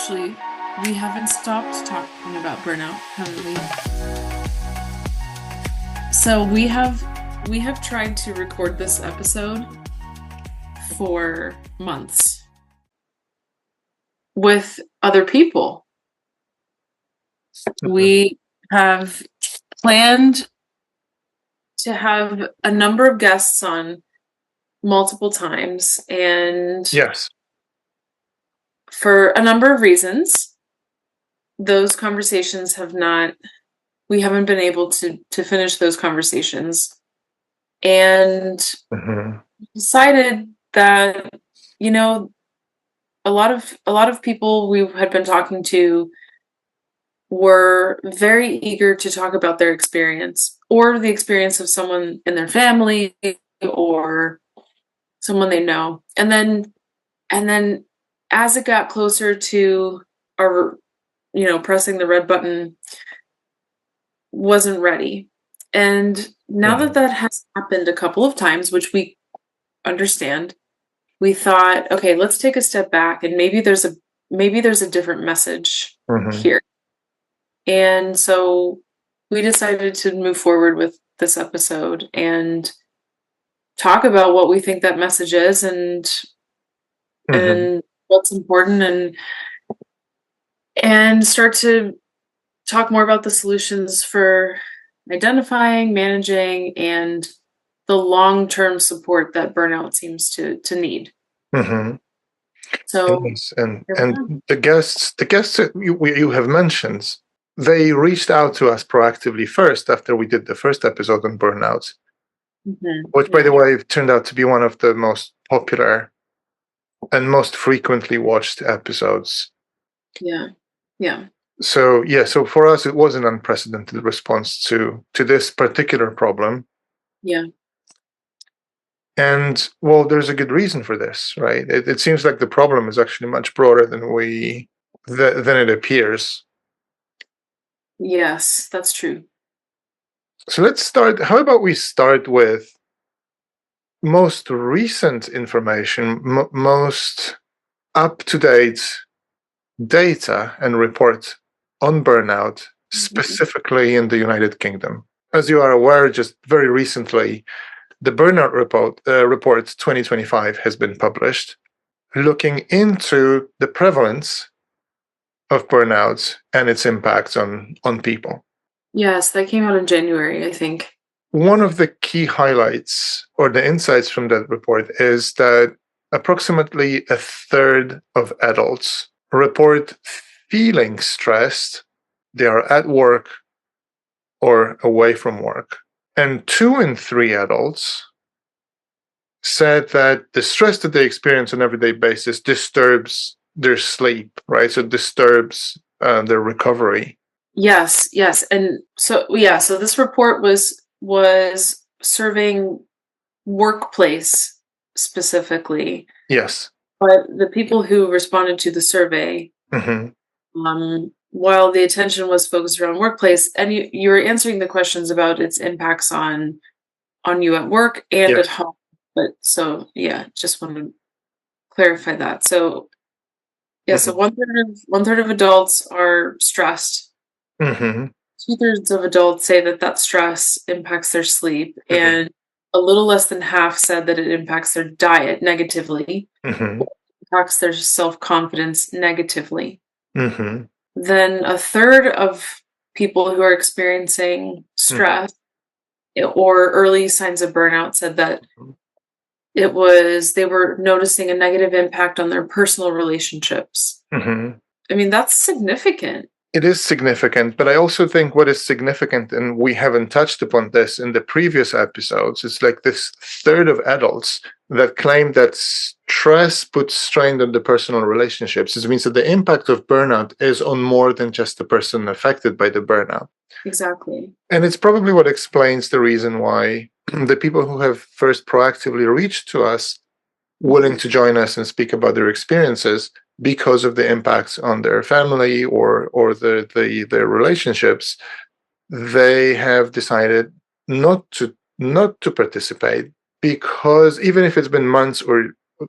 actually, we haven't stopped talking about burnout, haven't we? So we have tried to record this episode for months with other people. We have planned to have a number of guests on multiple times, and Yes. for a number of reasons, those conversations we haven't been able to finish those conversations, and hmm decided that, you know, a lot of people we had been talking to were very eager to talk about their experience or the experience of someone in their family or someone they know. And then as it got closer to our, pressing the red button, wasn't ready. And now that that has happened a couple of times, which we understand, we thought, okay, let's take a step back, and maybe there's a different message hmm here. And so we decided to move forward with this episode and talk about what we think that message is, and hmm what's important, and start to talk more about the solutions for identifying, managing, and the long-term support that burnout seems to need. hmm So Yes, and here we and are. the guests that you have mentioned, they reached out to us proactively first after we did the first episode on burnout, which, by Yeah, the way, turned out to be one of the most popular and most frequently watched episodes. yeah, yeah, So yeah, so for us, it was an unprecedented response to this particular problem. yeah. And well, there's a good reason for this, right? It seems like the problem is actually much broader than it appears. Yes, that's true. So let's start. How about we start with most recent information, most up-to-date data and report on burnout, Mhm. specifically in the United Kingdom. As you are aware, just very recently, the Burnout Report 2025 has been published, looking into the prevalence of burnout and its impacts on people. Yes, that came out in January, I think. One of the key highlights or the insights from that report is that approximately a third of adults report feeling stressed. They are at work or away from work. And 2 in 3 adults said that the stress that they experience on an everyday basis disturbs their sleep, right? So disturbs their recovery. Yes, yes. And so yeah, so this report was serving workplace specifically, Yes. but the people who responded to the survey, hmm while the attention was focused around workplace, and you were answering the questions about its impacts on you at work and at Yes. home. But so yeah, just want to clarify that. So yeah, so hmm one third of adults are stressed. hmm 2/3 of adults say that that stress impacts their sleep, hmm and a little less than half said that it impacts their diet negatively, hmm impacts their self-confidence negatively. hmm Then a third of people who are experiencing stress or early signs of burnout said that they were noticing a negative impact on their personal relationships. hmm I mean, that's significant. It is significant, but I also think what is significant, and we haven't touched upon this in the previous episodes, it's like this third of adults that claim that stress puts strain on the personal relationships. It means that the impact of burnout is on more than just the person affected by the burnout. Exactly. And it's probably what explains the reason why the people who have first proactively reached to us, willing to join us and speak about their experiences, because of the impacts on their family or their relationships, they have decided not to participate, because even if it's been months or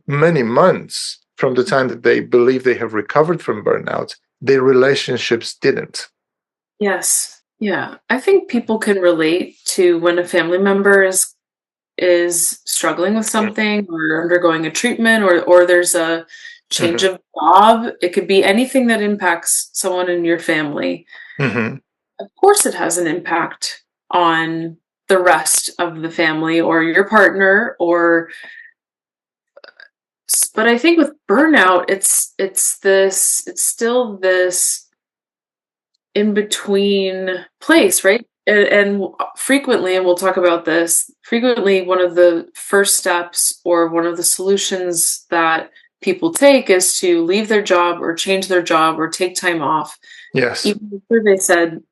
many months from the time that they believe they have recovered from burnout, their relationships didn't. Yes. Yeah. I think people can relate to when a family member is struggling with something or undergoing a treatment or there's a change Mm-hmm. of job. It could be anything that impacts someone in your family. Mm-hmm. Of course, it has an impact on the rest of the family or your partner or but I think with burnout, it's still this in between place, right? And frequently, and we'll talk about this, frequently one of the first steps or one of the solutions that people take is to leave their job or change their job or take time off. Yes. Even the survey said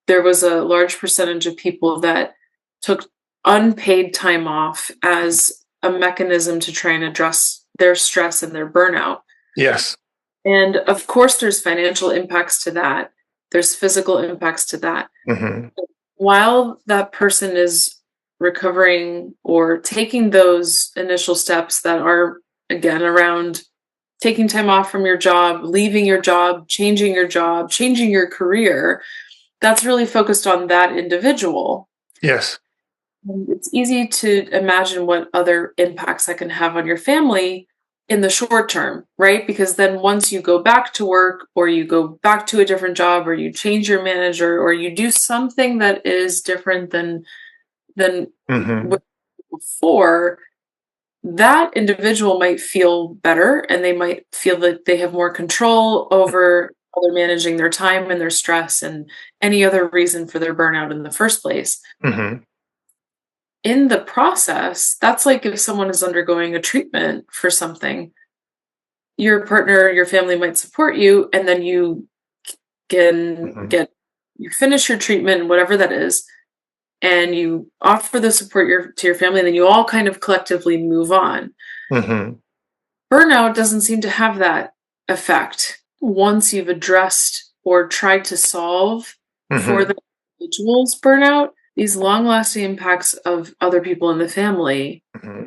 there was a large percentage of people that took unpaid time off as a mechanism to try and address their stress and their burnout. Yes. And of course, there's financial impacts to that. There's physical impacts to that. Mm-hmm. While that person is recovering or taking those initial steps that are, again, around taking time off from your job, leaving your job, changing your career, that's really focused on that individual. Yes. And it's easy to imagine what other impacts that can have on your family in the short term, right? Because then once you go back to work or you go back to a different job or you change your manager or you do something that is different than Mm-hmm. what before, that individual might feel better and they might feel that they have more control over how they're managing their time and their stress and any other reason for their burnout in the first place. Mm-hmm. In the process, that's like if someone is undergoing a treatment for something, your partner, your family might support you, and then you can Mm-hmm. you finish your treatment, whatever that is, and you offer the support to your family, and then you all kind of collectively move on. Mm-hmm. Burnout doesn't seem to have that effect once you've addressed or tried to solve for Mm-hmm. the individual's burnout. These long lasting impacts of other people in the family Mm-hmm.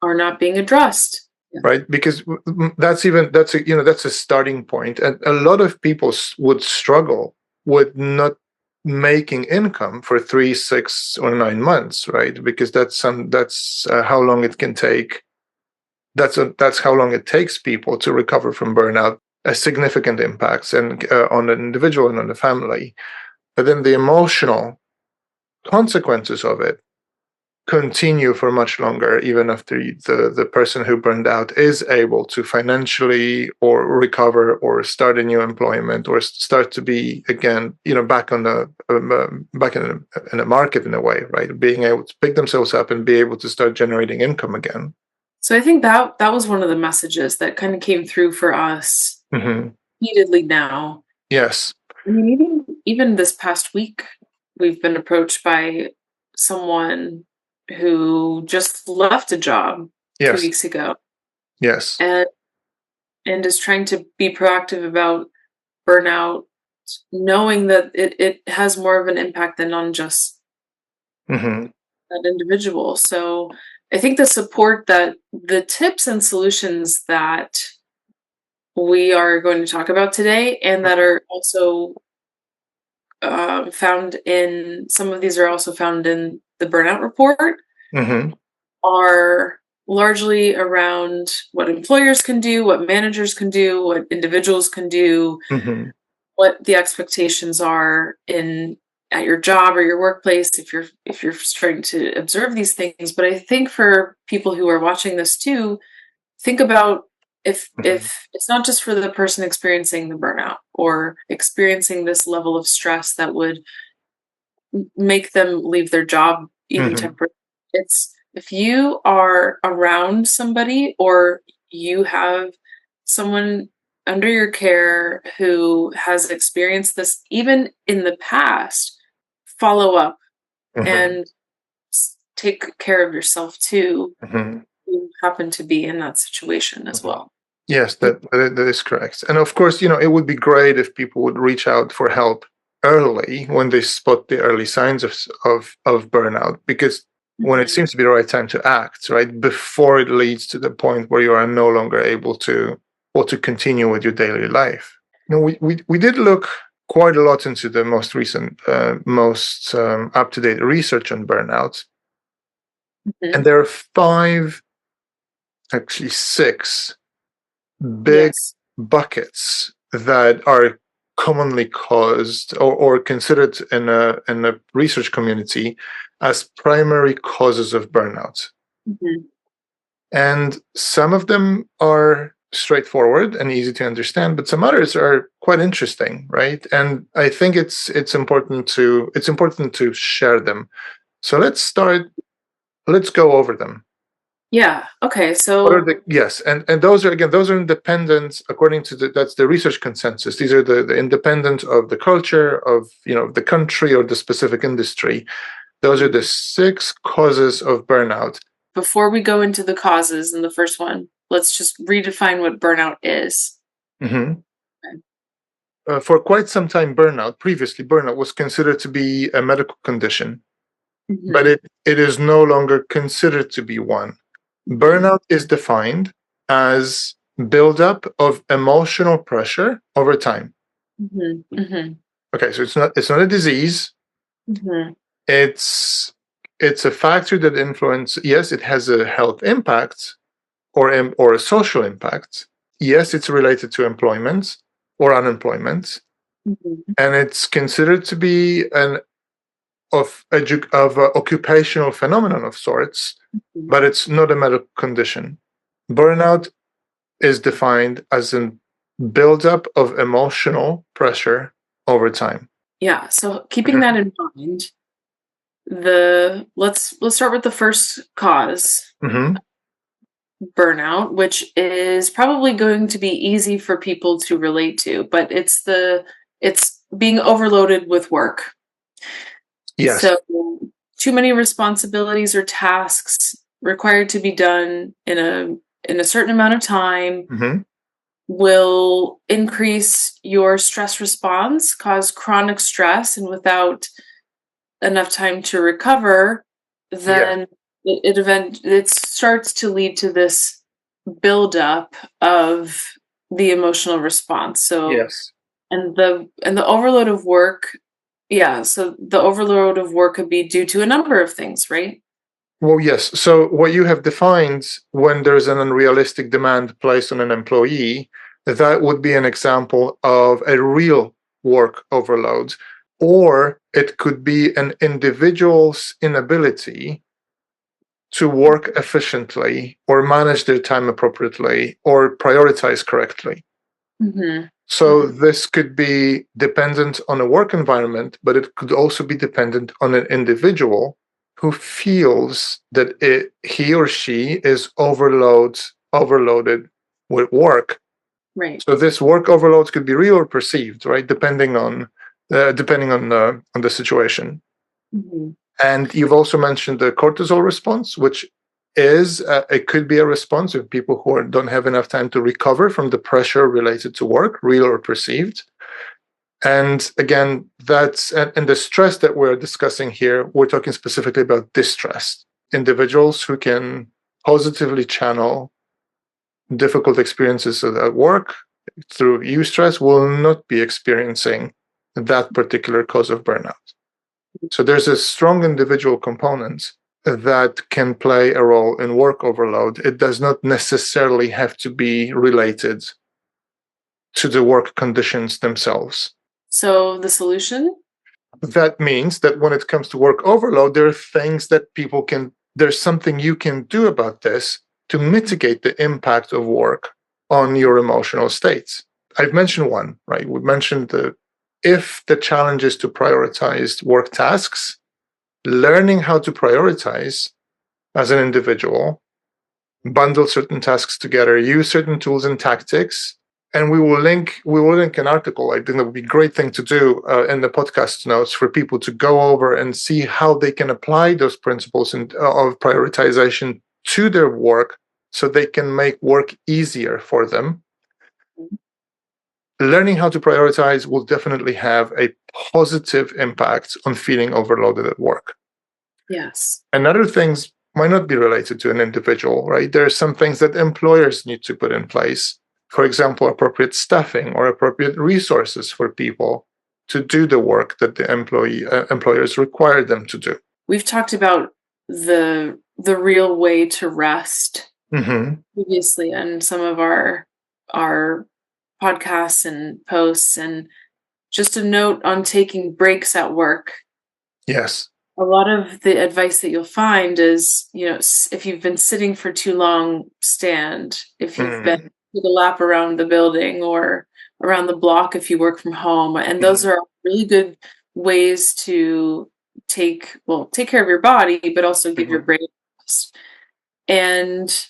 are not being addressed. Yeah. Right, because that's a starting point, and a lot of people would struggle with not making income for 3, 6, or 9 months, right? Because that's how long it can take. That's how long it takes people to recover from burnout. Significant impacts and on an individual and on the family, but then the emotional consequences of it continue for much longer, even after the person who burned out is able to financially or recover or start a new employment or start to be again, back on the back in the market in a way, right? Being able to pick themselves up and be able to start generating income again. So I think that was one of the messages that kind of came through for us Mm-hmm. repeatedly now. Yes. I mean, even this past week, we've been approached by someone who just left a job two Yes. weeks ago Yes. and is trying to be proactive about burnout, knowing that it has more of an impact than on just Mm-hmm. that individual. So I think the tips and solutions that we are going to talk about today and that are also found in some of these are also found in the Burnout Report Mm-hmm. are largely around what employers can do, what managers can do, what individuals can do, Mm-hmm. what the expectations are in at your job or your workplace if you're starting to observe these things. But I think for people who are watching this too, think about Mm-hmm. if it's not just for the person experiencing the burnout or experiencing this level of stress that would make them leave their job even Mm-hmm. temporarily. It's if you are around somebody or you have someone under your care who has experienced this even in the past, follow up Mm-hmm. and take care of yourself too. Mm-hmm. You happen to be in that situation as Mm-hmm. well. Yes, that is correct. And of course, it would be great if people would reach out for help early when they spot the early signs of burnout, because when it Mhm. seems to be the right time to act, right? Before it leads to the point where you are no longer able to or to continue with your daily life. We did look quite a lot into the most recent, most up to date research on burnout, and Mhm. there are five, actually six big Yes. buckets that are commonly caused or considered in a research community as primary causes of burnout. Mhm. And some of them are straightforward and easy to understand, but some others are quite interesting, right? And I think it's important to share them. So let's go over them. Yeah. Okay. What are So, the yes, and those are again those are independent according to that's the research consensus. These are the independent of the culture of the country or the specific industry. Those are the six causes of burnout. before we go into the causes in the first one, let's just redefine what burnout is. Mhm. For quite some time, burnout was considered to be a medical condition, but Mhm. it is no longer considered to be one. Mhm. Burnout is defined as buildup of emotional pressure over time. Mhm. Mhm. Okay, so it's not a disease. Mhm. It's it's a factor that influence. Yes, it has a health impact or a social impact. Yes, it's related to employment or unemployment, Mhm. and it's considered to be an of a occupational phenomenon of sorts, Mhm. but it's not a medical condition. Burnout is defined as a buildup of emotional pressure over time. Yeah. So keeping Mhm. that in mind, the let's start with the first cause, Mhm. burnout, which is probably going to be easy for people to relate to, but it's being overloaded with work. Yes. So too many responsibilities or tasks required to be done in a certain amount of time Mhm. will increase your stress response, cause chronic stress, and without enough time to recover, Yeah. then it starts to lead to this buildup of the emotional response. So Yes. and the overload of work, yeah, so the overload of work could be due to a number of things, right? Well, yes. So what you have defined when there's an unrealistic demand placed on an employee, that would be an example of a real work overload. Or it could be an individual's inability to work efficiently or manage their time appropriately or prioritize correctly. Mhm. So Mhm. this could be dependent on a work environment, but it could also be dependent on an individual who feels that he or she is overloaded with work. Right. So this work overload could be real or perceived, right? Depending on the situation. Mhm. And you've also mentioned the cortisol response, which it could be a response of people who don't have enough time to recover from the pressure related to work, real or perceived. And again, that's and the stress that we're discussing here, we're talking specifically about distress. Individuals who can positively channel difficult experiences at work through eustress will not be experiencing that particular cause of burnout. So there's a strong individual component that can play a role in work overload. It does not necessarily have to be related to the work conditions themselves. So the solution? That means that when it comes to work overload, there are things that there's something you can do about this to mitigate the impact of work on your emotional states. I've mentioned one, right? We mentioned if the challenge is to prioritize work tasks, learning how to prioritize as an individual, bundle certain tasks together, use certain tools and tactics. And we will link an article. I think that would be a great thing to do in the podcast notes for people to go over and see how they can apply those principles of prioritization to their work so they can make work easier for them. Learning how to prioritize will definitely have a positive impact on feeling overloaded at work. Yes. And other things might not be related to an individual, right? There are some things that employers need to put in place. For example, appropriate staffing or appropriate resources for people to do the work that the employers require them to do. We've talked about the real way to rest previously in some of our podcasts and posts, and just a note on taking breaks at work. Yes. A lot of the advice that you'll find is, if you've been sitting for too long, stand. If you've been to the lap around the building or around the block if you work from home. And those are really good ways to take care of your body, but also give your brain rest. And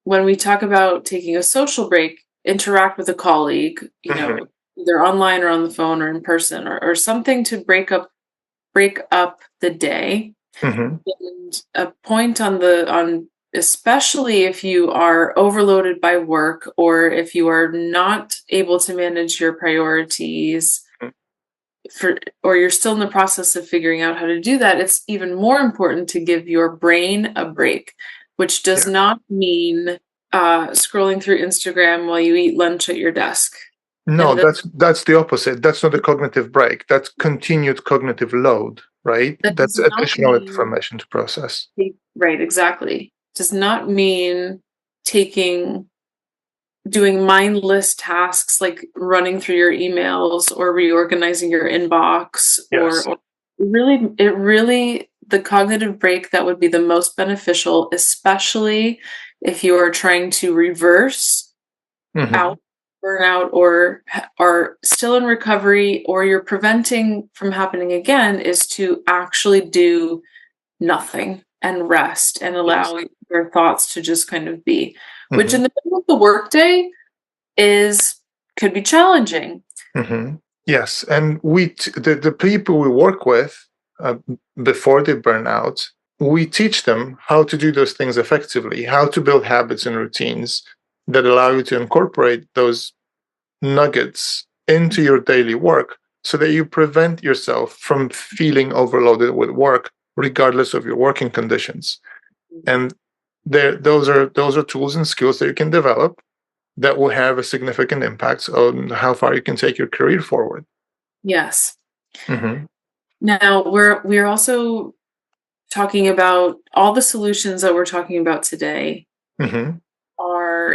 when we talk about taking a social break, interact with a colleague, either online or on the phone or in person, or something to break up the day. And a point on especially if you are overloaded by work or if you are not able to manage your priorities or you're still in the process of figuring out how to do that, it's even more important to give your brain a break, which does not mean scrolling through Instagram while you eat lunch at your desk. No, that's the opposite. That's not a cognitive break. That's continued cognitive load, right? That's additional information to process. Right, exactly. Does not mean doing mindless tasks like running through your emails or reorganizing your inbox or really the cognitive break that would be the most beneficial, especially if you are trying to reverse out burnout or are still in recovery or you're preventing from happening again, is to actually do nothing and rest and allow your thoughts to just kind of be, which in the middle of the workday could be challenging. Yes, and the people we work with before they burn out, we teach them how to do those things effectively, how to build habits and routines that allow you to incorporate those nuggets into your daily work so that you prevent yourself from feeling overloaded with work, regardless of your working conditions. And those are tools and skills that you can develop that will have a significant impact on how far you can take your career forward. Yes. Now we're also talking about all the solutions that we're talking about today.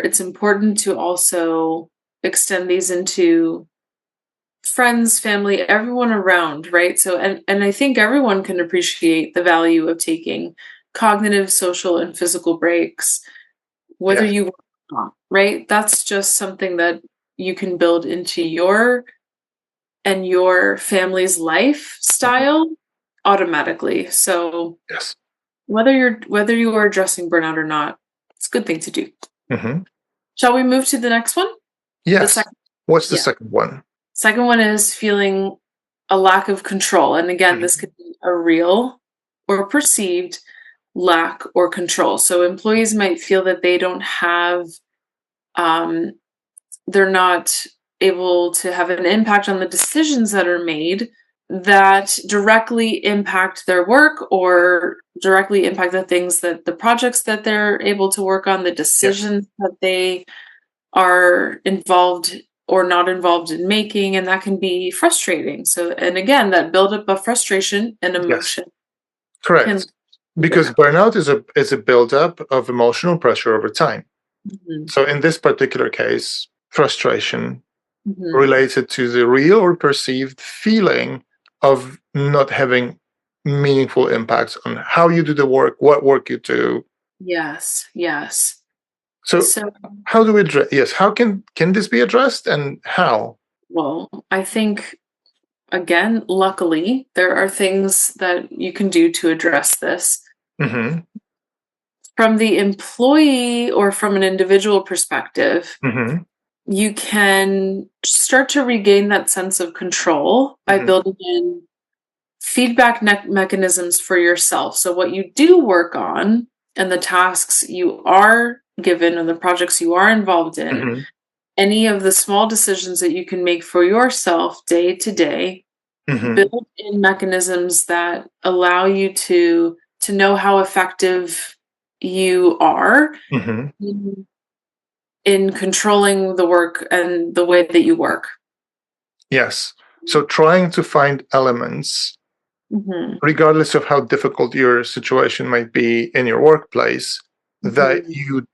It's important to also extend these into friends, family, everyone around, right? So, and I think everyone can appreciate the value of taking cognitive, social, and physical breaks, whether you work or not, right? That's just something that you can build into your family's lifestyle automatically. So, whether you are addressing burnout or not, it's a good thing to do. Shall we move to the next one? Yes. What's the second one? Second one is feeling a lack of control. And again, this could be a real or perceived lack or control. So employees might feel that they don't have, they're not able to have an impact on the decisions that are made that directly impact their work or directly impact the projects that they're able to work on, the decisions that they are involved or not involved in making, and that can be frustrating. So, and again, that buildup of frustration and emotion. Correct. Because burnout is a buildup of emotional pressure over time. So in this particular case, frustration related to the real or perceived feeling of not having meaningful impacts on how you do the work, what work you do. Yes. So how do we address? Yes, how can this be addressed, and how? Well, I think, again, luckily, there are things that you can do to address this. From the employee or from an individual perspective, you can start to regain that sense of control by building in feedback mechanisms for yourself. So what you do work on and the tasks you are given and the projects you are involved in, any of the small decisions that you can make for yourself day to day Hmm. build in mechanisms that allow you to know how effective you are Hmm. in in controlling the work and the way that you work. Yes. So trying to find elements, Mhm. regardless of how difficult your situation might be in your workplace, that Mhm. you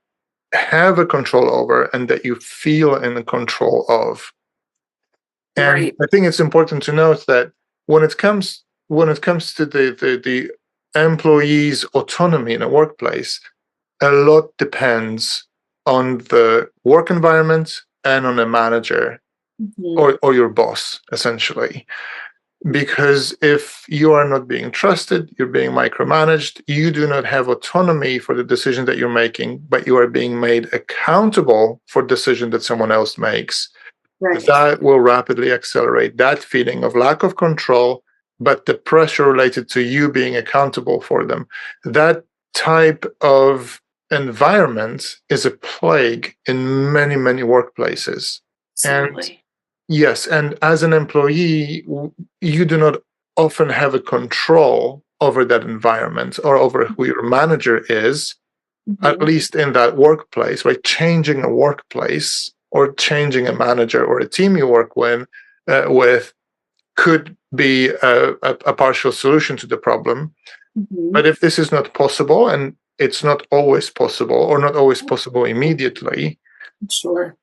have a control over and that you feel in control of. And Right. I think it's important to note that when it comes to the employee's autonomy in a workplace, a lot depends on the work environment and on the manager Mhm. or your boss, essentially. Because if you are not being trusted, you're being micromanaged, you do not have autonomy for the decision that you're making, but you are being made accountable for decision that someone else makes, Right. that will rapidly accelerate that feeling of lack of control, but the pressure related to you being accountable for them. That type of environment is a plague in many, many workplaces. And Absolutely. yes, and as an employee, you do not often have a control over that environment or over who your manager is, at Mhm. least in that workplace, right? Changing a workplace or changing a manager or a team you work with could be a partial solution to the problem. Mhm. But if this is not possible, and it's not always possible or not always possible immediately, Sure.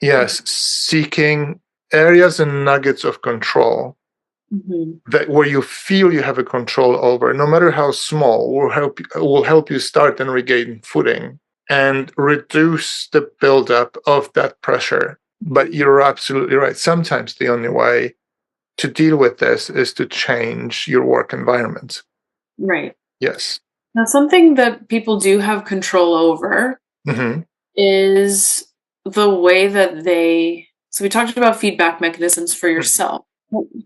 yes, seeking areas and nuggets of control Mhm. that where you feel you have a control over, no matter how small, will help you start and regain footing and reduce the buildup of that pressure. But Mhm. you're absolutely right. Sometimes the only way to deal with this is to change your work environment. Right. Yes. Now, something that people do have control over Hmm. is the way that they so we talked about feedback mechanisms for yourself.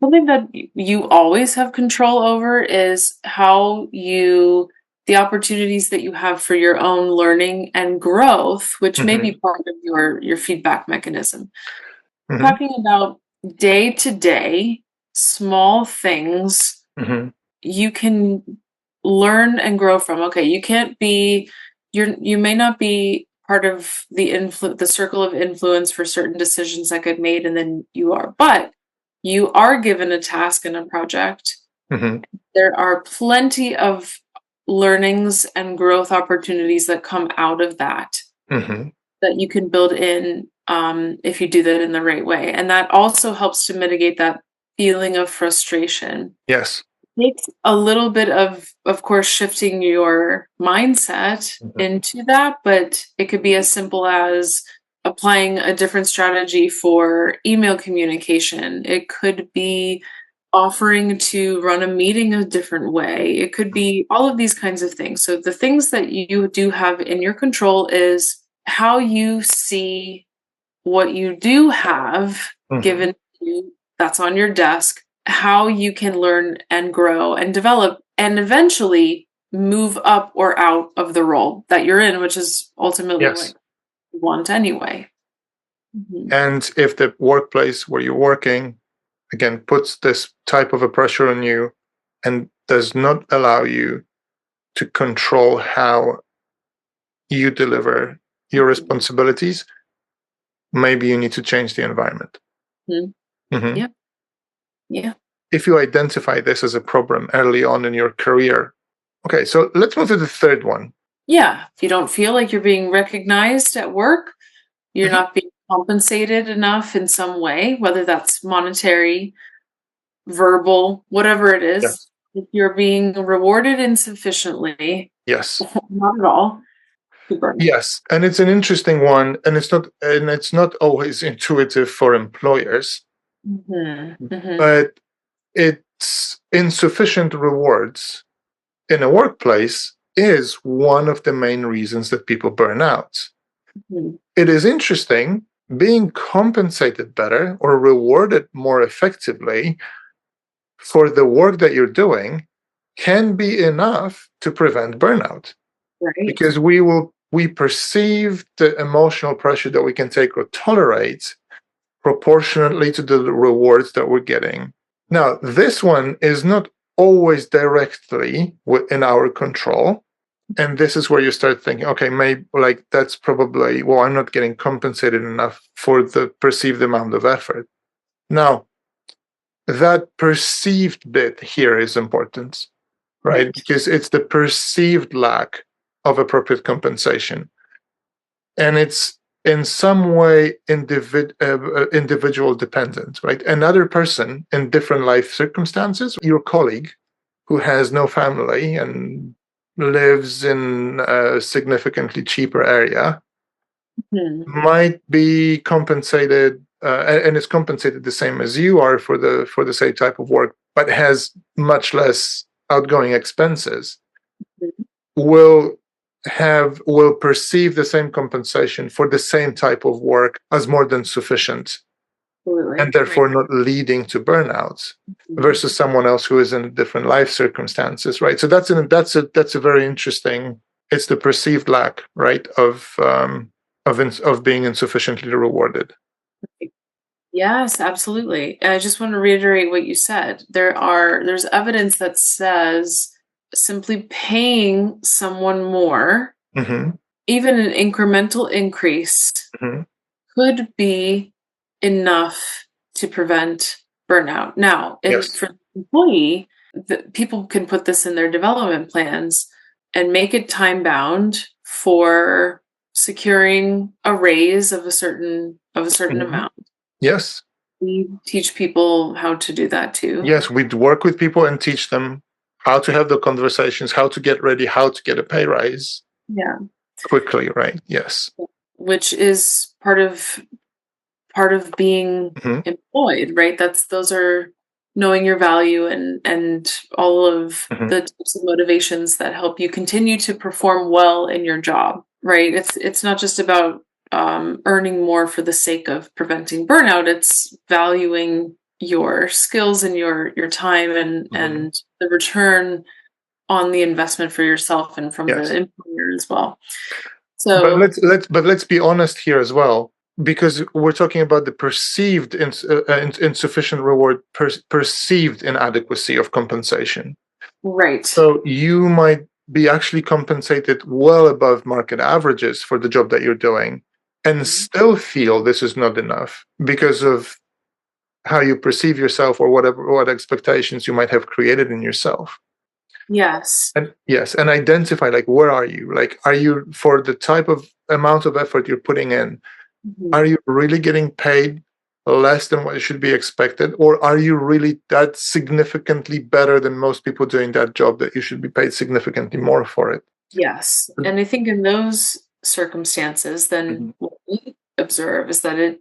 Something that you always have control over is how you the opportunities that you have for your own learning and growth, which may Hmm. be part of your feedback mechanism. Hmm. Talking about day to day, small things Hmm. you can learn and grow from. Okay, you may not be part of the circle of influence for certain decisions that get made and then you are, but you are given a task and a project. Hmm. There are plenty of learnings and growth opportunities that come out of that Hmm. that you can build in if you do that in the right way. And that also helps to mitigate that feeling of frustration. Yes. Takes a little bit of course, shifting your mindset Hmm. into that, but it could be as simple as applying a different strategy for email communication. It could be offering to run a meeting a different way. It could be all of these kinds of things. So the things that you do have in your control is how you see what you do have Hmm. given to you that's on your desk, how you can learn and grow and develop and eventually move up or out of the role that you're in, which is ultimately what Yes. you want anyway. Mhm. And if the workplace where you're working, again, puts this type of a pressure on you and does not allow you to control how you deliver your Mhm. responsibilities, maybe you need to change the environment. Mhm. Mhm. Yeah. Yeah. If you identify this as a problem early on in your career. Okay, so let's move to the third one. Yeah. If you don't feel like you're being recognized at work, you're Mhm. not being compensated enough in some way, whether that's monetary, verbal, whatever it is. Yes. If you're being rewarded insufficiently, Yes. not at all, to burn out. Yes, and it's an interesting one, and it's not always intuitive for employers, Mhm, mhm, but it's insufficient rewards in a workplace is one of the main reasons that people burn out. mhm. It is interesting, being compensated better or rewarded more effectively for the work that you're doing can be enough to prevent burnout, Right. because we perceive the emotional pressure that we can take or tolerate proportionately to the rewards that we're getting. Now, this one is not always directly in our control. And this is where you start thinking, okay, maybe like that's probably, well, I'm not getting compensated enough for the perceived amount of effort. Now, that perceived bit here is important, right? Right. Because it's the perceived lack of appropriate compensation. And it's in some way individual dependent, right? Another person in different life circumstances, your colleague who has no family and lives in a significantly cheaper area Hmm. might be compensated and is compensated the same as you are for the same type of work, but has much less outgoing expenses, will will perceive the same compensation for the same type of work as more than sufficient, and Absolutely. Right. therefore not leading to burnout, Mhm. versus someone else who is in different life circumstances, right? So that's a very interesting. It's the perceived lack, right, of being insufficiently rewarded. Yes, absolutely. And I just want to reiterate what you said. There's evidence that says simply paying someone more, Hmm. even an incremental increase, Hmm. could be enough to prevent burnout. Now, and Yes. for the employee, people can put this in their development plans and make it time bound for securing a raise of a certain Hmm. amount. Yes. We teach people how to do that too. Yes. We'd work with people and teach them how to have the conversations, how to get ready, how to get a pay rise Yeah. quickly, right? Yes. Which is part of being Hmm. employed, right? Those are knowing your value and all of Hmm. the types of motivations that help you continue to perform well in your job, right? It's not just about earning more for the sake of preventing burnout. It's valuing your skills and your time and Hmm. the return on the investment for yourself and from the Yes. employer as well. But So let's be honest here as well, because we're talking about the perceived insufficient reward, perceived inadequacy of compensation. right. So you might be actually compensated well above market averages for the job that you're doing, and Mhm. still feel this is not enough because of how you perceive yourself or what expectations you might have created in yourself. Yes. And yes, and identify, like, where are you? Like, are you, for the type of amount of effort you're putting in, are Mhm. you really getting paid less than what should be expected? Or are you really that significantly better than most people doing that job that you should be paid significantly more for it? Yes, and I think in those circumstances, then Mhm. what we observe is that it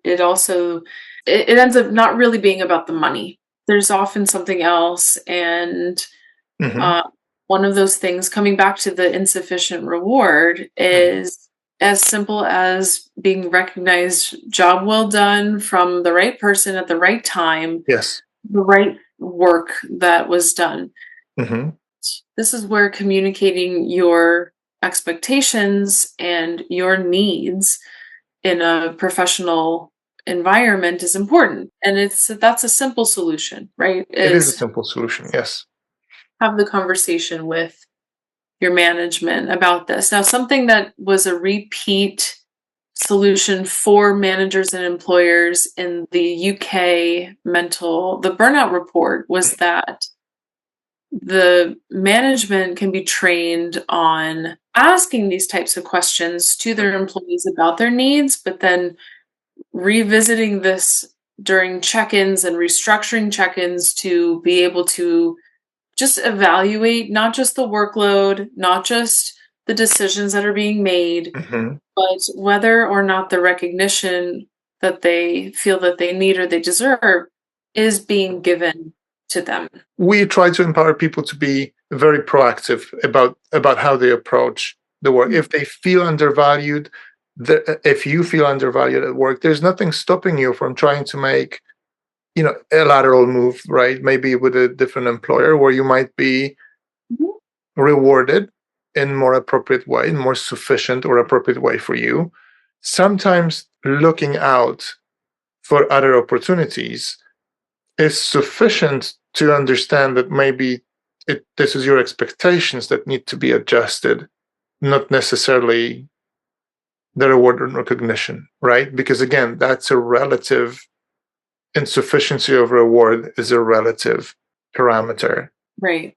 ends up not really being about the money. There's often something else, and Mhm. uh, one of those things, coming back to the insufficient reward, Mhm. is as simple as being recognized, job well done from the right person at the right time, Yes. the right work that was done. Mhm. This is where communicating your expectations and your needs in a professional environment is important. And that's a simple solution, right? It is a Is simple solution. Yes. have the conversation with your management about this. Now, something that was a repeat solution for managers and employers in the UK the Burnout Report was that the management can be trained on asking these types of questions to their employees about their needs, but then revisiting this during check-ins and restructuring check-ins to be able to just evaluate not just the workload, not just the decisions that are being made, Mhm. but whether or not the recognition that they feel that they need or they deserve is being given to them. We try to empower people to be very proactive about how they approach the work. If they feel undervalued, if you feel undervalued at work, there's nothing stopping you from trying to make, a lateral move, right? Maybe with a different employer where you might be Mhm. rewarded in more appropriate way, in more sufficient or appropriate way for you. Sometimes looking out for other opportunities is sufficient to understand that maybe this is your expectations that need to be adjusted, not necessarily the reward and recognition, right? Because again, that's a relative insufficiency of reward is a relative parameter. Right.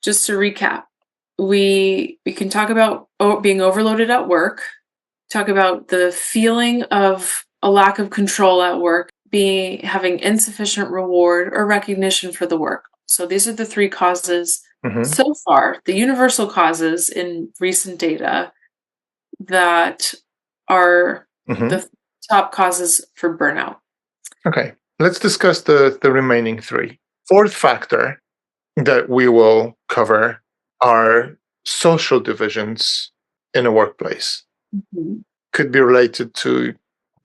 Just to recap, we can talk about being overloaded at work, talk about the feeling of a lack of control at work, having insufficient reward or recognition for the work. So these are the three causes so far, the universal causes in recent data that are the top causes for burnout. Okay, let's discuss the remaining three. Fourth factor that we will cover are social divisions in a workplace. Could be related to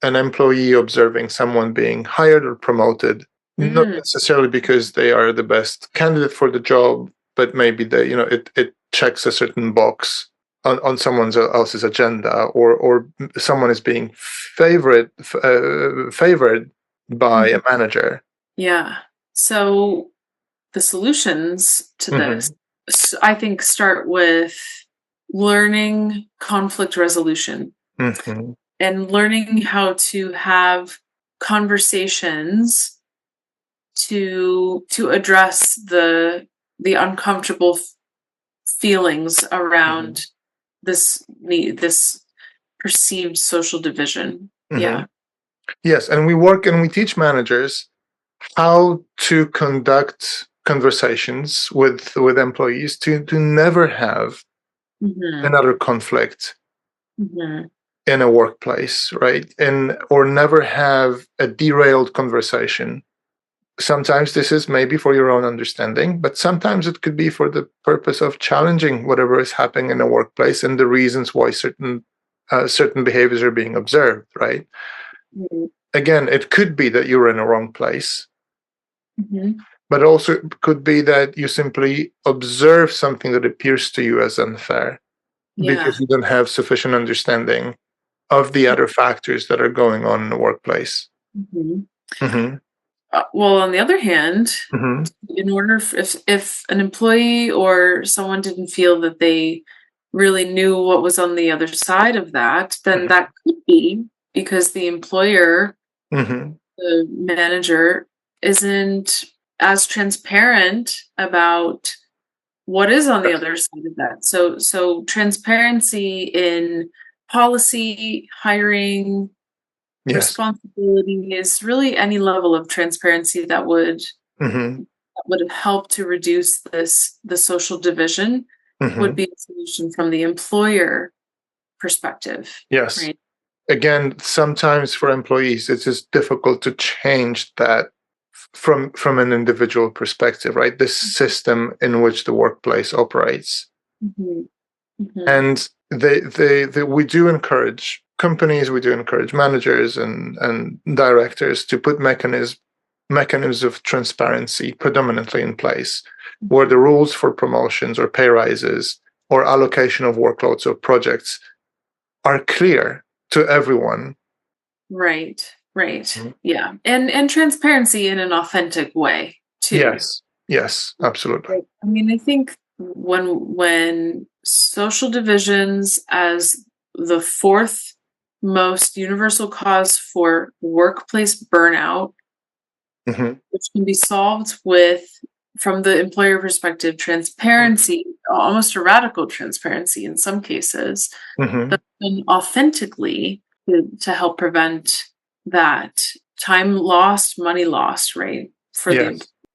an employee observing someone being hired or promoted, not necessarily because they are the best candidate for the job, but maybe it checks a certain box on someone else's agenda, or someone is being favored by a manager. Yeah. So the solutions to this, I think, start with learning conflict resolution and learning how to have conversations to address the uncomfortable feelings around this perceived social division. Yeah. Yes, and we teach managers how to conduct conversations with employees to never have another conflict in a workplace, right? Or never have a derailed conversation. Sometimes this is maybe for your own understanding, but sometimes it could be for the purpose of challenging whatever is happening in a workplace and the reasons why certain behaviors are being observed, right? Again, it could be that you're in a wrong place, but also it could be that you simply observe something that appears to you as unfair because you don't have sufficient understanding of the other factors that are going on in the workplace. Well, on the other hand, in order if an employee or someone didn't feel that they really knew what was on the other side of that, then that could be because the employer, the manager, isn't as transparent about what is on the other side of that. So transparency in policy, hiring, responsibility is really any level of transparency that would help to reduce the social division would be a solution from the employer perspective. Yes. Right? Again, sometimes for employees, it's just difficult to change that from an individual perspective, right? The system in which the workplace operates. And we do encourage companies, we do encourage managers and directors to put mechanisms of transparency predominantly in place, where the rules for promotions or pay rises or allocation of workloads or projects are clear to everyone. Right. Yeah. And transparency in an authentic way too. Yes, absolutely. I mean, I think when social divisions as the fourth most universal cause for workplace burnout, which can be solved with, from the employer perspective, transparency, almost a radical transparency in some cases, but then authentically to help prevent that time lost, money lost, right?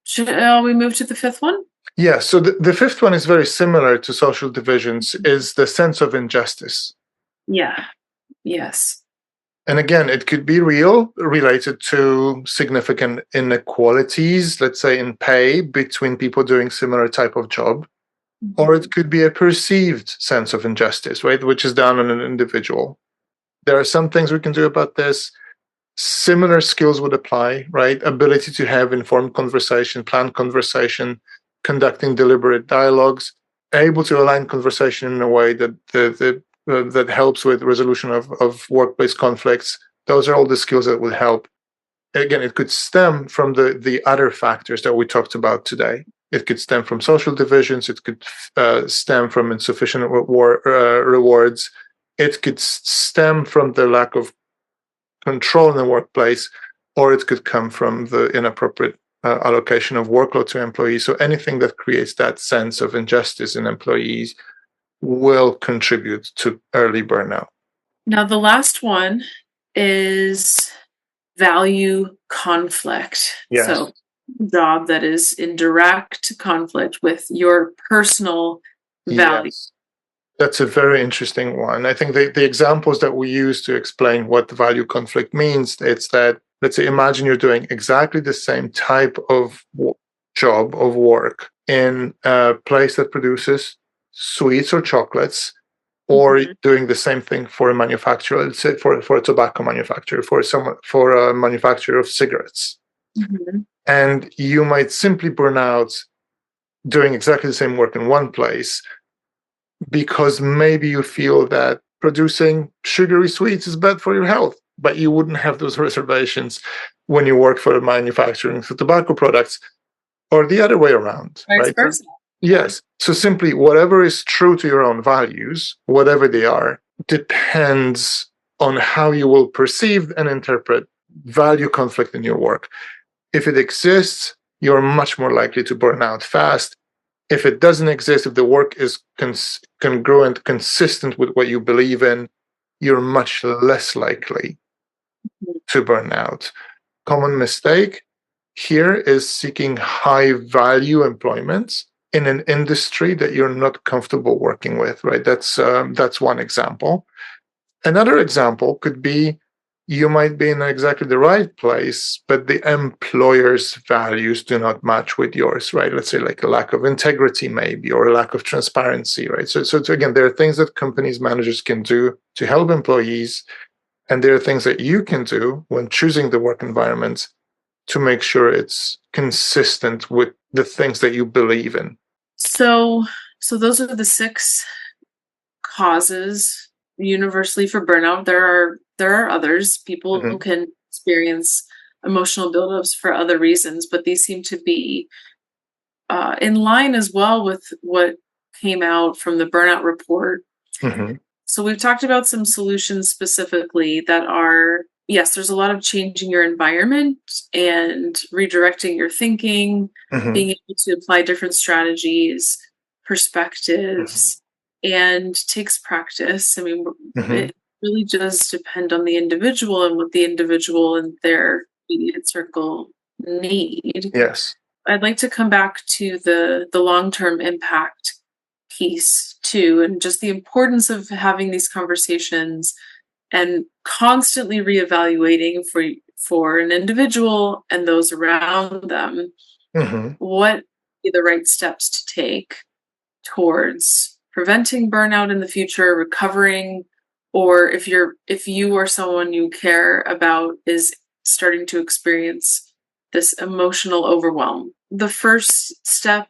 Should we move to the fifth one? Yeah, so the fifth one is very similar to social divisions, is the sense of injustice. Yeah. Yes. And again, it could be related to significant inequalities, let's say in pay between people doing similar type of job, or it could be a perceived sense of injustice, right, which is down on an individual. There are some things we can do about this. Similar skills would apply, right? Ability to have informed conversation, planned conversation, conducting deliberate dialogues, able to align conversation in a way that that helps with resolution of workplace conflicts. Those are all the skills that will help. again, it could stem from the other factors that we talked about today. It could stem from social divisions. It could stem from insufficient rewards. It could stem from the lack of control in the workplace, or it could come from the inappropriate allocation of workload to employees. So anything that creates that sense of injustice in employees will contribute to early burnout. Now, the last one is value conflict. Yes. So, job that is in direct conflict with your personal value. Yes. That's a very interesting one. I think the examples that we use to explain what the value conflict means, it's that, let's say, imagine you're doing exactly the same type of job of work in a place that produces sweets or chocolates, or doing the same thing for a manufacturer, let's say for a tobacco manufacturer, for a manufacturer of cigarettes. And you might simply burn out doing exactly the same work in one place, because maybe you feel that producing sugary sweets is bad for your health, but you wouldn't have those reservations when you work for manufacturing tobacco products, or the other way around, Vice right? versa. Yes. So simply whatever is true to your own values, whatever they are, depends on how you will perceive and interpret value conflict in your work. If it exists, you're much more likely to burn out fast. If it doesn't exist, if the work is congruent, consistent with what you believe in, you're much less likely to burn out. Common mistake here is seeking high value employment in an industry that you're not comfortable working with, right? That's one example. Another example could be you might be in exactly the right place, but the employer's values do not match with yours, right? Let's say like a lack of integrity maybe, or a lack of transparency, right? So again, there are things that companies managers can do to help employees, and there are things that you can do when choosing the work environment to make sure it's consistent with the things that you believe in. So those are the 6 causes universally for burnout. There are others. People can experience emotional buildups for other reasons, but these seem to be in line as well with what came out from the Burnout Report. So we've talked about some solutions specifically that are, yes, there's a lot of changing your environment and redirecting your thinking, being able to apply different strategies, perspectives, and takes practice. I mean, it really does depend on the individual and what the individual and their immediate circle need. Yes. I'd like to come back to the long-term impact piece too, and just the importance of having these conversations and constantly reevaluating for an individual and those around them what be the right steps to take towards preventing burnout in the future, recovering, or if you or someone you care about is starting to experience this emotional overwhelm. The first step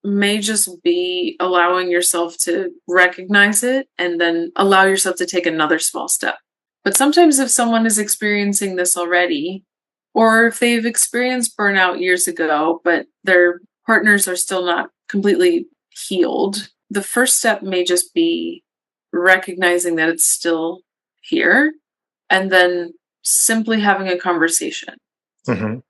may just be allowing yourself to recognize it and then allow yourself to take another small step. But sometimes if someone is experiencing this already, or if they've experienced burnout years ago, but their partners are still not completely healed, the first step may just be recognizing that it's still here and then simply having a conversation.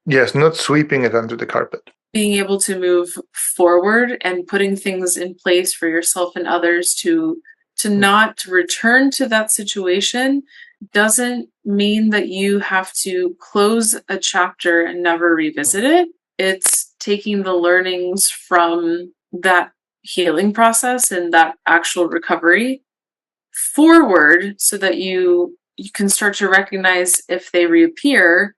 Yes, not sweeping it under the carpet. Being able to move forward and putting things in place for yourself and others to not return to that situation doesn't mean that you have to close a chapter and never revisit it. It's taking the learnings from that healing process and that actual recovery forward so that you can start to recognize if they reappear,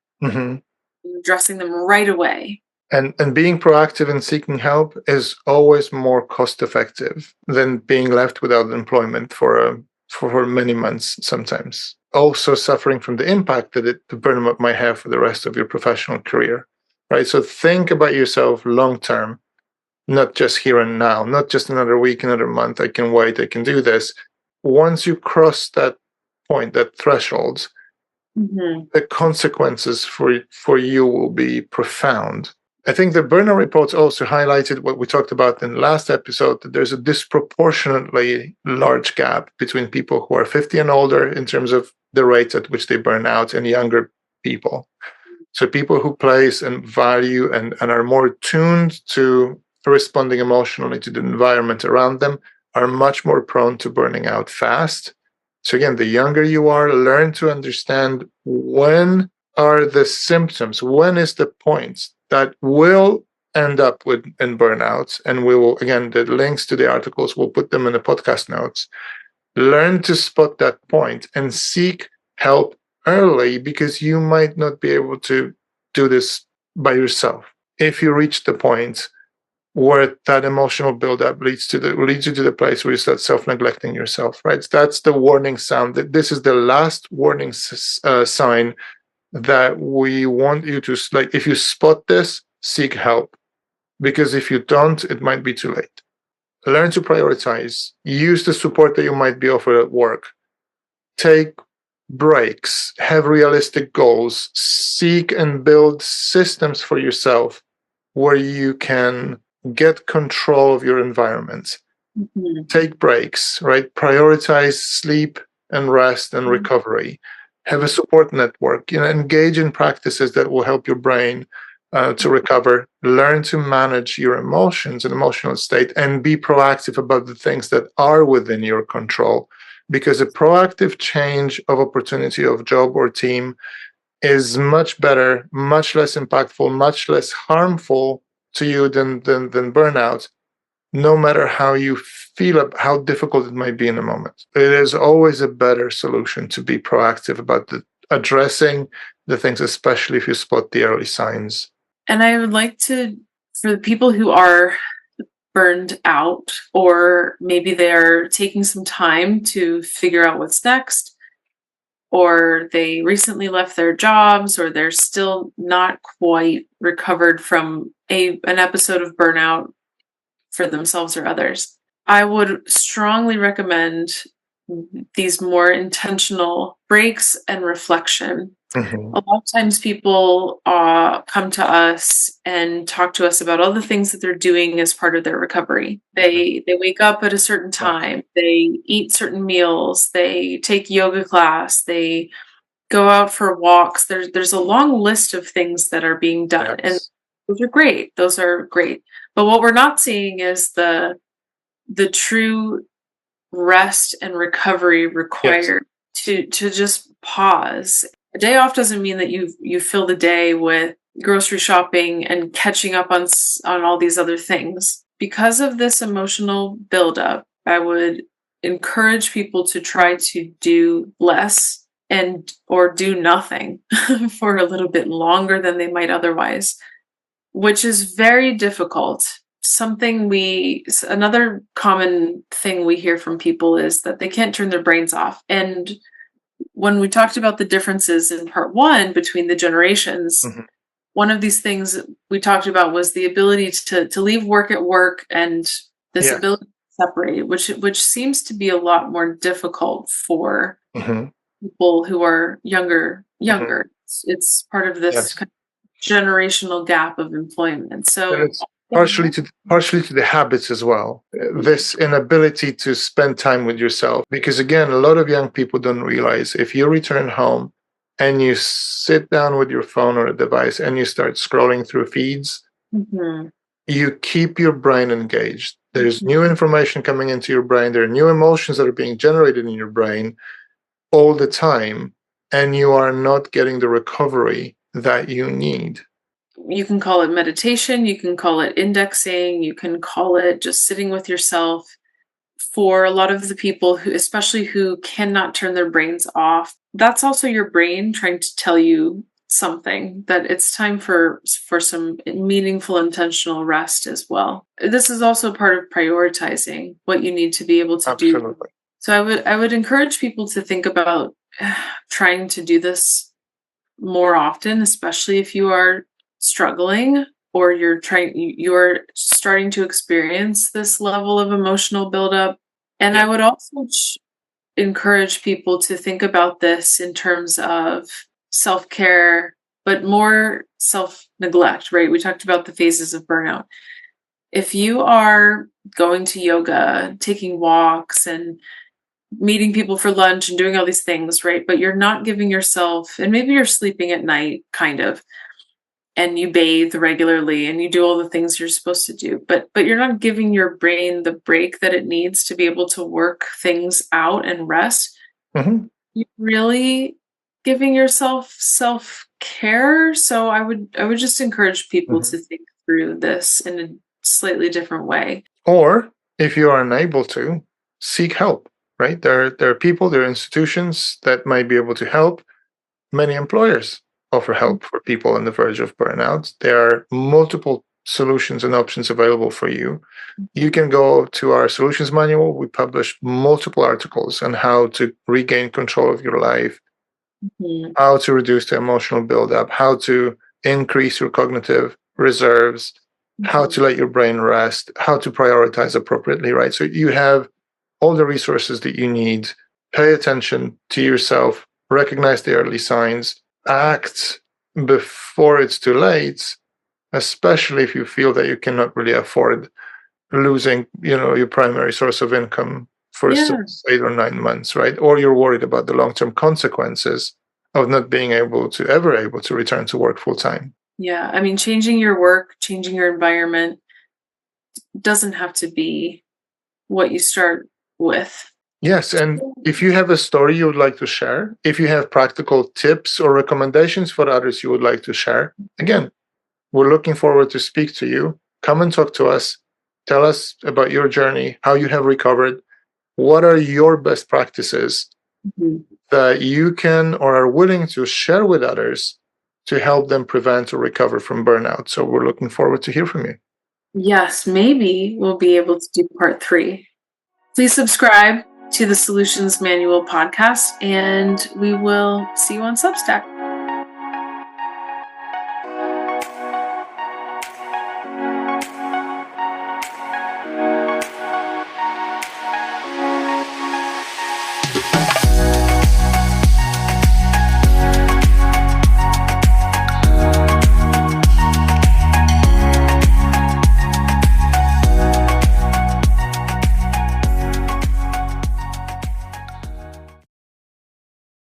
addressing them right away. And being proactive and seeking help is always more cost effective than being left without employment for many months sometimes. Also suffering from the impact that the burnout might have for the rest of your professional career, right? So think about yourself long term, not just here and now, not just another week, another month, I can wait, I can do this. Once you cross that point, that threshold, Mhm. the consequences for you will be profound. I think the burnout reports also highlighted what we talked about in the last episode, that there's a disproportionately large gap between people who are 50 and older in terms of the rate at which they burn out and younger people. So people who place and value and are more tuned to responding emotionally to the environment around them are much more prone to burning out fast. So again, the younger you are, learn to understand when are the symptoms, when is the point that will end up with in burnout. And we will, again, the links to the articles, we'll put them in the podcast notes. Learn to spot that point and seek help early, because you might not be able to do this by yourself. If you reach the point where that emotional buildup leads you to the place where you start self-neglecting yourself, right? That's the warning sound. That this is the last warning sign that we want you to, like, if you spot this, seek help, because if you don't, it might be too late. Learn to prioritize. Use the support that you might be offered at work. Take breaks. Have realistic goals. Seek and build systems for yourself where you can get control of your environment. Mhm. Take breaks, right? Prioritize sleep and rest and recovery. Have a support network. Engage in practices that will help your brain to recover. Learn to manage your emotions and emotional state, and be proactive about the things that are within your control. Because a proactive change of opportunity of job or team is much better, much less impactful, much less harmful to you than burnout, no matter how you feel, how difficult it might be in the moment. It is always a better solution to be proactive about addressing the things, especially if you spot the early signs. And I would like to, for the people who are burned out, or maybe they're taking some time to figure out what's next, or they recently left their jobs, or they're still not quite recovered from an episode of burnout for themselves or others. I would strongly recommend these more intentional breaks and reflection. Mm-hmm. A lot of times people come to us and talk to us about all the things that they're doing as part of their recovery. They wake up at a certain Yeah. time, they eat certain meals, they take yoga class, they go out for walks. There's a long list of things that are being done, and Yes. those are great. Those are great. But what we're not seeing is the true rest and recovery Yes. required to just pause. A day off doesn't mean that you fill the day with grocery shopping and catching up on all these other things. Because of this emotional buildup, I would encourage people to try to do less and or do nothing for a little bit longer than they might otherwise, which is very difficult. Another common thing we hear from people is that they can't turn their brains off. And when we talked about the differences in part one between the generations, Mm-hmm. one of these things we talked about was the ability to leave work at work, and this Yeah. ability to separate, which seems to be a lot more difficult for Mm-hmm. people who are younger. Mm-hmm. It's part of this Yes. kind of generational gap of employment. And So it's partially to the habits as well. This inability to spend time with yourself, because again, a lot of young people don't realize, if you return home and you sit down with your phone or a device and you start scrolling through feeds, Mhm. you keep your brain engaged. There's Mhm. new information coming into your brain. There are new emotions that are being generated in your brain all the time, and you are not getting the recovery that you need. You can call it meditation, you can call it indexing, you can call it just sitting with yourself. For a lot of the people who, especially who cannot turn their brains off, that's also your brain trying to tell you something, that it's time for some meaningful intentional rest as well. This is also part of prioritizing what you need to be able to do. Absolutely. So I would encourage people to think about trying to do this more often, especially if you are struggling, or you're starting to experience this level of emotional buildup. And Yeah. I would also encourage people to think about this in terms of self-care, but more self-neglect, right? We talked about the phases of burnout. If you are going to yoga, taking walks, and meeting people for lunch and doing all these things, right? But you're not giving yourself, and maybe you're sleeping at night, kind of, and you bathe regularly and you do all the things you're supposed to do, but you're not giving your brain the break that it needs to be able to work things out and rest. Mhm. You're really giving yourself self-care. So I would just encourage people to Mhm. think through this in a slightly different way. Or if you are unable to, seek help, right? There are people, there are institutions that might be able to help. Many employers offer help for people on the verge of burnout. There are multiple solutions and options available for you. You can go to our solutions manual. We publish multiple articles on how to regain control of your life, Mhm. how to reduce the emotional buildup, how to increase your cognitive reserves, how Mhm. to let your brain rest, how to prioritize appropriately, right? So you have all the resources that you need. Pay attention to yourself, recognize the early signs, act before it's too late, especially if you feel that you cannot really afford losing, your primary source of income for Yeah. 6, 8, or 9 months, right? Or you're worried about the long-term consequences of not being able to return to work full time. Yeah. I mean, changing your work, changing your environment doesn't have to be what you start with. Yes, and if you have a story you would like to share, if you have practical tips or recommendations for others you would like to share, again, we're looking forward to speak to you. Come and talk to us. Tell us about your journey, how you have recovered. What are your best practices Mhm. that you can or are willing to share with others to help them prevent or recover from burnout? So we're looking forward to hear from you. Yes, maybe we'll be able to do part 3. Please subscribe to the Solutions Manual podcast, and we will see you on Substack.